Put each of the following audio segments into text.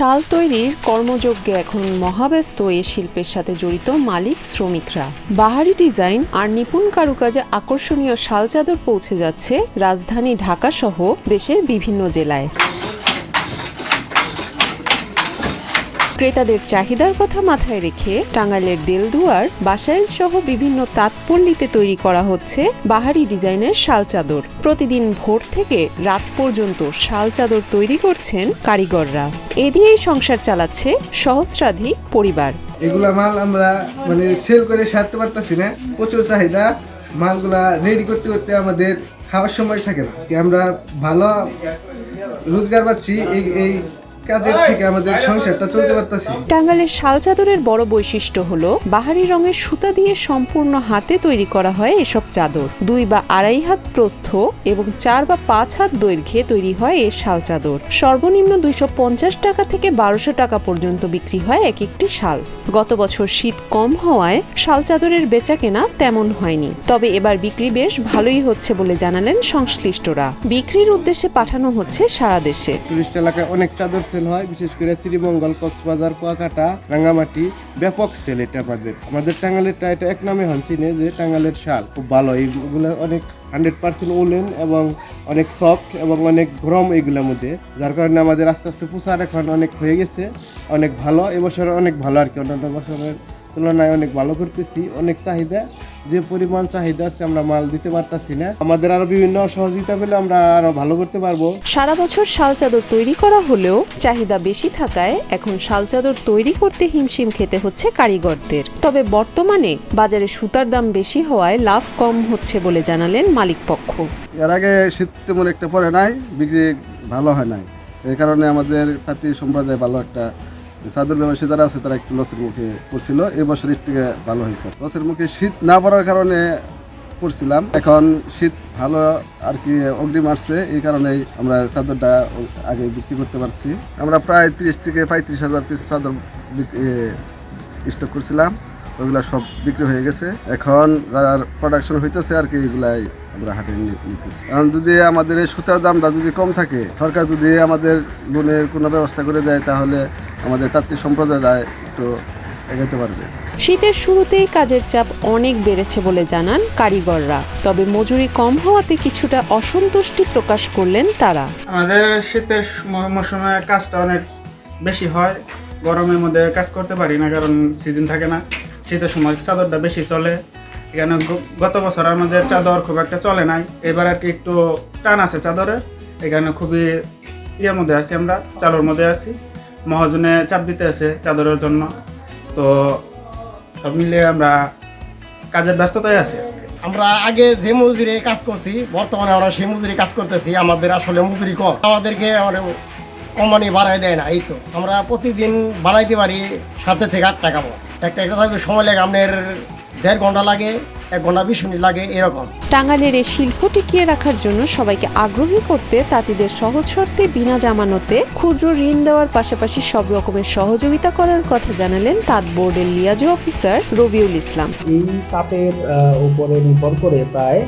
শাল তৈরির কর্মযজ্ঞে এখন মহাব্যস্ত এ শিল্পের সাথে জড়িত মালিক শ্রমিকরা। বাহারি ডিজাইন আর নিপুণ কারুকাজে আকর্ষণীয় শাল চাদর পৌঁছে যাচ্ছে রাজধানী ঢাকা সহ দেশের বিভিন্ন জেলায়। ক্রেতাদের চাহিদার কথা মাথায় রেখে টাঙ্গাইলের দেলদুয়ার, বাসাইল সহ বিভিন্ন তাঁতপল্লীতে তৈরি করা হচ্ছে বাহারি ডিজাইনের শাল চাদর। প্রতিদিন ভোর থেকে রাত পর্যন্ত শাল চাদর তৈরি করছেন কারিগররা। এ দিয়েই সংসার চালাচ্ছে সহস্রাধিক পরিবার। এগুলা মাল আমরা সেল করে সারতে পারতেছি না, প্রচুর চাহিদা। মালগুলা রেডি করতে করতে আমাদের খাওয়ার সময় থাকে না, আমরা ভালো রোজগার পাচ্ছি এই কাজের থেকে, আমাদের সংসারটা চলতে পারতেছি। টাঙ্গাইলের শাল চাদরের বড় বৈশিষ্ট্য হলো বাহারি রঙের সুতা দিয়ে সম্পূর্ণ হাতে তৈরি করা হয় এসব চাদর। 2 বা 2.5 হাত প্রস্থ এবং 4 বা 5 হাত দৈর্ঘ্যে তৈরি হয় এই শাল চাদর। সর্বনিম্ন 250 টাকা থেকে 1200 টাকা পর্যন্ত বিক্রি হয় এক একটি শাল। গত বছর শীত কম হওয়ায় শাল চাদরের বেচাকেনা তেমন হয়নি, তবে এবার বিক্রি বেশ ভালোই হচ্ছে বলে জানালেন সংশ্লিষ্টরা। বিক্রির উদ্দেশ্যে পাঠানো হচ্ছে সারা দেশে। টুরিস্ট এলাকায় অনেক চাদর সেল হয়, বিশেষ করে শ্রীমঙ্গল, কক্সবাজার, কুয়াকাটা, রাঙ্গামাটি ব্যাপক সেল। এটা আমাদের টাঙ্গাইলেরটা এটা এক নামে চিনে যে টাঙ্গাইলের শাল খুব ভালো। এইগুলো অনেক 100% উলেন এবং অনেক সফট এবং অনেক গরম এইগুলোর মধ্যে, যার কারণে আমাদের আস্তে আস্তে প্রচার এখন অনেক হয়ে গেছে, অনেক ভালো। এবছর অনেক ভালো আর কি, অন্যান্য বছরের তুলনায় অনেক ভালো করতেছি। অনেক চাহিদা, যে পরিমাণ চাহিদা আছে আমরা মাল দিতে পারতাছি না। আমাদের আরো বিভিন্ন সহযোগিতা পেলে আমরা আরো ভালো করতে পারবো। সারা বছর শাল চাদর তৈরি করা হলেও চাহিদা বেশি থাকায় এখন শাল চাদর তৈরি করতে হিমশিম খেতে হচ্ছে কারিগরদের। তবে বর্তমানে বাজারে সুতার দাম বেশি হওয়ায় লাভ কম হচ্ছে বলে জানালেন মালিক পক্ষ। এর আগে শীত তেমন একটা পরে নাই, বিক্রি ভালো হয় নাই। এই কারণে আমাদের তাঁতি সম্প্রদায় ভালো একটা চাদর ব্যবসায়ী যারা আছে তারা একটু লসের মুখে পড়ছিল। এই বছর একটু ভালো হয়েছে। লসের মুখে শীত না পড়ার কারণে পড়ছিলাম, এখন শীত ভালো আর কি অগ্রিম আসছে, এই কারণেই আমরা চাদরটা আগে বিক্রি করতে পারছি। আমরা প্রায় 30 থেকে 35 হাজার পিস চাদর স্টক করছিলাম, ওইগুলা সব বিক্রি হয়ে গেছে। এখন যারা প্রোডাকশন হইতেছে আর কি, এগুলাই আমরা হাটে নিতেছি। এখন যদি আমাদের এই সুতার দামটা যদি কম থাকে, সরকার যদি আমাদের লোনের কোনো ব্যবস্থা করে দেয়, তাহলে আমাদের তাঁতি সম্প্রদায়রা একটু এগাতে পারবে। শীতের শুরুতেই কাজের চাপ অনেক বেড়েছে বলে জানান কারিগররা, তবে মজুরি কম হওয়াতে কিছুটা অসন্তুষ্টি প্রকাশ করলেন তারা। আমাদের শীতের মৌসুমে কাজটা অনেক বেশি হয়, গরমের মধ্যে কাজ করতে পারি না, কারণ সিজন থাকে না। শীতের সময় চাদরটা বেশি চলে। এখানে গত বছর আমাদের চাদর খুব একটা চলে নাই, এবার আর কি একটু টান আছে চাদরে। এখানে খুবই ইয়ের মধ্যে আছি, আমরা চালুর মধ্যে আছি, মহাজনে চাপ দিতে আছে চাদরের জন্য। তো সব মিলিয়ে আমরা কাজের ব্যস্ততায় আছি আজকে। আমরা আগে যে মজুরি কাজ করছি, বর্তমানে আমরা সেই মজুরি কাজ করতেছি। আমাদের আসলে মজুরি কম, আমাদেরকে কমানি বাড়াই দেয় না। এই তো আমরা প্রতিদিন বানাইতে পারি 7 থেকে 8 টাকা মতো। একটা সময় লাগে, আপনার 1.5 ঘন্টা লাগে, 1 ঘন্টা 20 মিনিট লাগে, এরকম। টাঙ্গাইলের এই শিল্প টিকিয়ে রাখার জন্য সবাইকে আগ্রহী করতে তাঁতিদের সহজ শর্তে বিনা জামানতে ক্ষুদ্র ঋণ দেওয়ার পাশাপাশি সব রকমের সহযোগিতা করার কথা জানালেন তাঁত বোর্ডের লিয়াজু অফিসার রবিউল ইসলাম। এই তাঁতের উপরে নির্ভর করে প্রায়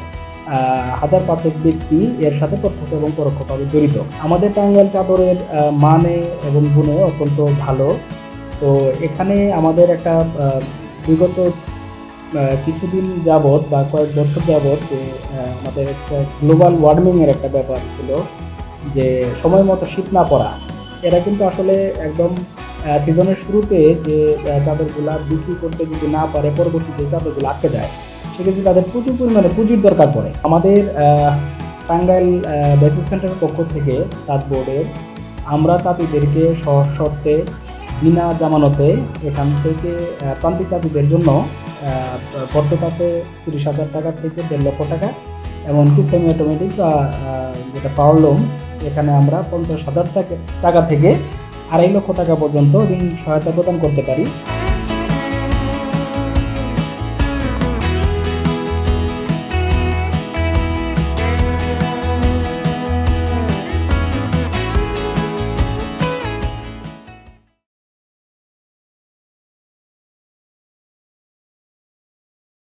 1000-500 ব্যক্তি এর সাথে প্রত্যক্ষ এবং পরোক্ষভাবে জড়িত। আমাদের টাঙ্গাইল চাদরের মানে এবং গুণে অত্যন্ত ভালো। তো এখানে আমাদের একটা বিগত কিছুদিন যাবৎ বা কয়েক বছর যাবৎ যে আমাদের একটা গ্লোবাল ওয়ার্মিংয়ের একটা ব্যাপার ছিল, যে সময় মতো শীত না পড়া। এরা কিন্তু আসলে একদম সিজনের শুরুতে যে চাদরগুলা বিক্রি করতে যদি না পারে, পরবর্তীতে চাদরগুলো আটকে যায়, সেক্ষেত্রে তাদের প্রচুর পরিমাণে পুঁজির দরকার পড়ে। আমাদের টাঙ্গাইল বেসিক সেন্টারের পক্ষ থেকে তাঁত বোর্ডের আমরা তাঁতিদেরকে সহজ শর্তে বিনা জামানতে এখান থেকে প্রান্তিক তাঁতিদের জন্য বর্তমানে 30,000 টাকা থেকে 1.5 লক্ষ টাকা, এমনকি সেমি অটোমেটিক বা যেটা পাওয়ার লুম, এখানে আমরা 50,000 টাকা থেকে 2.5 লক্ষ টাকা পর্যন্ত ঋণ সহায়তা প্রদান করতে পারি।